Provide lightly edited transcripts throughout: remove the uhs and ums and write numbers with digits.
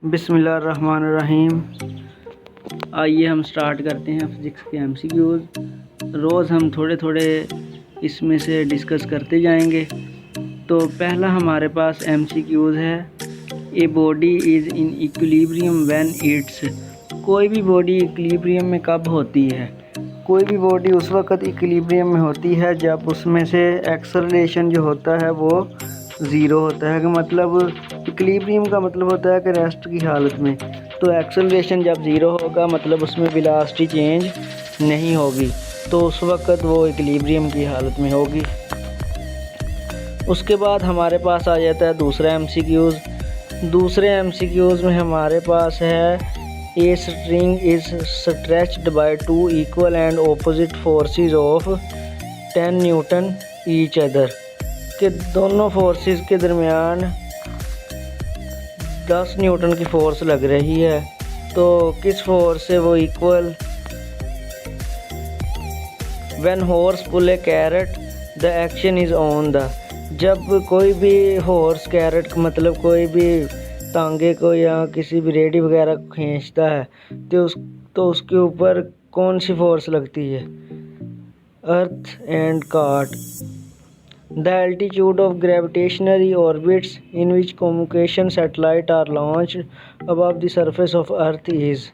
बिस्मिल्लाहिर्रहमानिर्रहीम। आइए हम स्टार्ट करते हैं फिज़िक्स के MCQs। रोज़ हम थोड़े थोड़े इसमें से डिस्कस करते जाएंगे। तो पहला हमारे पास MCQs है, a body is in equilibrium when it's. कोई भी बॉडी इक्विलिब्रियम में कब होती है? कोई भी बॉडी उस वक़्त इक्विलिब्रियम में होती है जब उसमें से एक्सेलरेशन जो होता है वो ज़ीरो होता है। कि मतलब इक्विलिब्रियम का मतलब होता है कि रेस्ट की हालत में। तो एक्सेलरेशन जब ज़ीरो होगा मतलब उसमें वेलोसिटी चेंज नहीं होगी, तो उस वक़्त वो इक्विलिब्रियम की हालत में होगी। उसके बाद हमारे पास आ जाता है दूसरा दूसरे MCQs में हमारे पास है, a string is stretched by two equal and opposite forces of 10 Newton each other. के दोनों फोर्सेस के दरमियान 10 न्यूटन की फोर्स लग रही है। तो किस फोर्स से वो equal? When horse pull a carrot the action is on the. जब कोई भी हॉर्स कैरेट मतलब कोई भी तांगे को या किसी भी रेडी वगैरह को खींचता है तो उसके ऊपर कौन सी फोर्स लगती है? Earth and cart. The altitude of gravitational orbits in which communication satellites are launched above the surface of Earth is।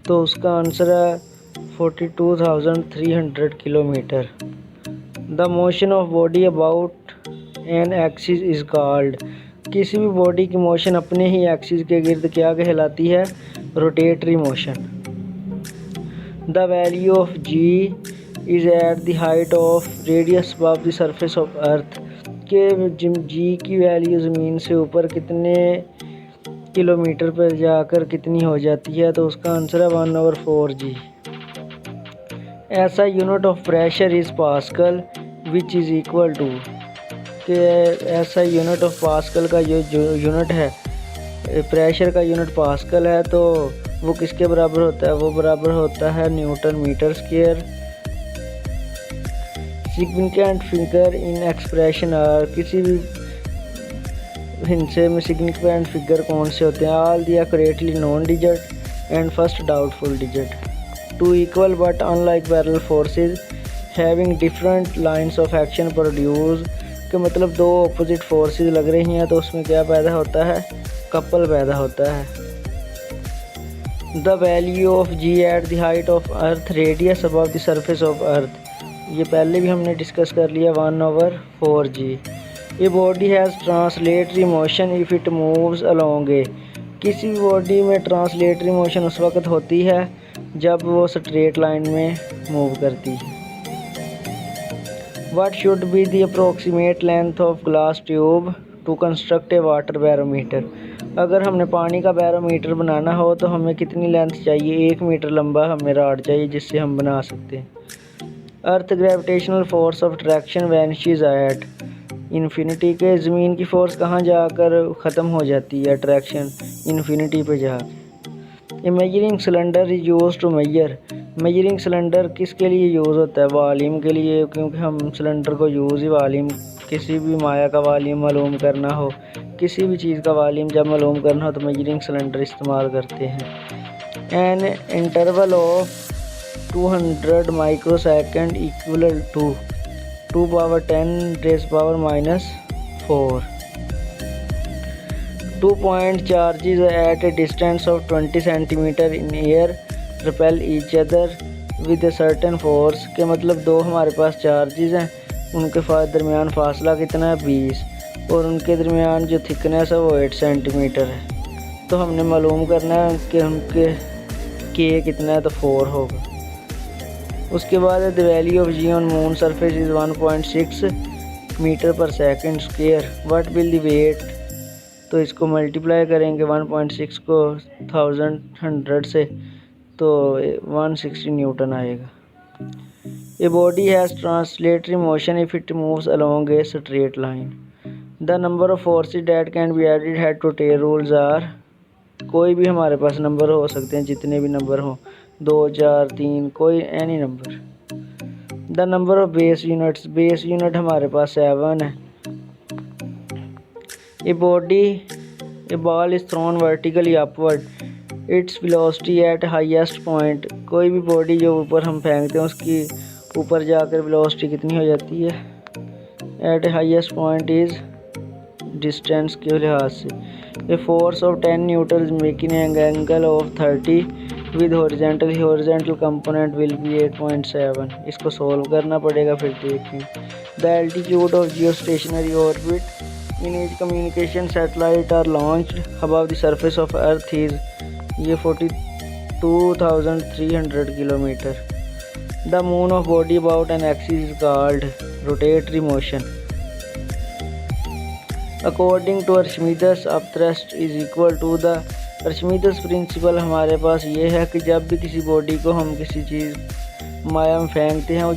तो उसका आंसर है 42,300 kilometre. The motion of body about an axis is called। किसी भी body की motion अपने ही axis के गिर्द क्या कहलाती है? Rotatory motion. The value of G is at the height of radius above the surface of earth। के G की वैल्यू ज़मीन से ऊपर कितने किलोमीटर पर जाकर कितनी हो जाती है? तो उसका आंसर है 1/4G। SI unit of pressure is pascal which is equal to. के ऐसा यूनिट ऑफ पास्कल का जो यूनिट है, प्रेशर का यूनिट पास्कल है, तो वो किसके बराबर होता है? वो बराबर होता है newton metre square. Significant figure in expression are. किसी भी हिस्से में सिग्निफिकेंट फिगर कौन से होते हैं? All the accurately known digit and first doubtful digit. Two equal but unlike parallel forces having different lines of action produce. के मतलब दो अपोजिट फोर्सेस लग रही हैं तो उसमें क्या पैदा होता है? कपल पैदा होता है। The value of G at the height of earth radius above the surface of earth. ये पहले भी हमने डिस्कस कर लिया, 1/4G। ये body has translatory motion if it moves along a. किसी भी बॉडी में ट्रांसलेटरी मोशन उस वक्त होती है जब वो स्ट्रेट लाइन में मूव करती है। What should be the approximate length of glass tube to construct a water barometer। अगर हमने पानी का बैरोमीटर बनाना हो तो हमें कितनी लेंथ चाहिए? 1 मीटर लंबा हमें रॉड चाहिए जिससे हम बना सकते हैं। अर्थ gravitational force of attraction vanishes at infinity. के ज़मीन की फ़ोर्स कहाँ जाकर ख़त्म हो जाती है? अट्रैक्शन इन्फिनिटी पे जाकर। A measuring cylinder is used to measure. Measuring cylinder किसके लिए यूज़ होता है? वॉल्यूम के लिए, क्योंकि हम सिलेंडर को यूज़ ही वॉल्यूम, किसी भी माया का वॉल्यूम मालूम करना हो, किसी भी चीज़ का वॉल्यूम जब मालूम करना हो तो मेजरिंग सिलेंडर इस्तेमाल करते हैं। An interval of 200 microsecond equal to 2^10⁻⁴। 2 point charges at a distance of 20 centimeter in air repel each other with a certain force। के मतलब दो हमारे पास चार्जेस हैं, उनके दरमियान फासला कितना है? 20, और उनके दरमियान जो थिकनेस है वो 8 सेंटीमीटर है। तो हमने मालूम करना है कि उनके के कितना है, तो 4 होगा। उसके बाद the value of G on moon surface is 1.6 metre per second square. What will the weight. तो इसको मल्टीप्लाई करेंगे 1.6 को 1100 से, तो 160 न्यूटन आएगा। A body has translatory motion if it moves along a straight line. The number of forces that can be added head to tail rules are. कोई भी हमारे पास नंबर हो सकते हैं, जितने भी नंबर हों, 2, 4, 3, कोई any number. The number of base unit हमारे पास 7 है। A body A ball is thrown vertically upward, its velocity at highest point. कोई भी बॉडी जो ऊपर हम फेंकते हैं उसकी ऊपर जाकर वेलोसिटी कितनी हो जाती है, at highest point is distance के लिहाज से। A force of 10 newton making an angle of 30 with horizontal component will be 8.7। इसको सोल्व करना पड़ेगा, फिर देखें। The altitude of geostationary orbit in which communication satellite are launched above the surface of earth is, ये 42,300 kilometre. The moon of body about an axis is called rotatory motion. According to Archimedes upthrust is equal to the Archimedes principle. हमारे पास ये है कि जब भी किसी body को हम किसी चीज़ माया में फेंकते हैं, वो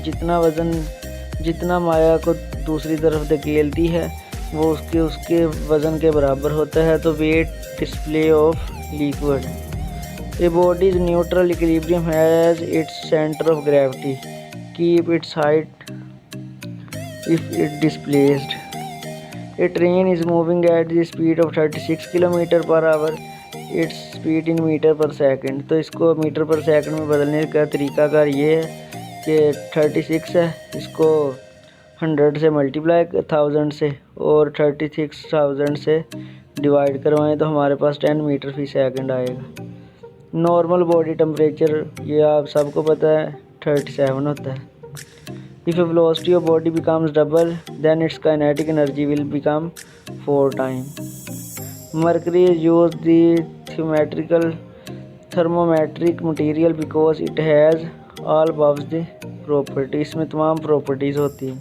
जितना माया को दूसरी तरफ धकेलती है वो उसके वज़न के बराबर होता है। तो weight display of liquid. A body is neutral equilibrium has its centre of gravity, keep its height if it displaced. A train is moving at the speed of 36 kilometre per hour, its speed in metre per second. तो इसको metre per second में बदलने का तरीकाकार ये है कि 36 है, इसको 100 से मल्टीप्लाई 1000 से और 36,000 से डिवाइड करवाएं तो हमारे पास 10 मीटर फी सेकंड आएगा। नॉर्मल बॉडी टेम्परेचर ये आप सबको पता है 37 होता है। If a velocity of body becomes double, then its kinetic energy will become 4 times. Mercury is used the thermometric material because it has all above the properties। इसमें तमाम प्रॉपर्टीज़ होती हैं।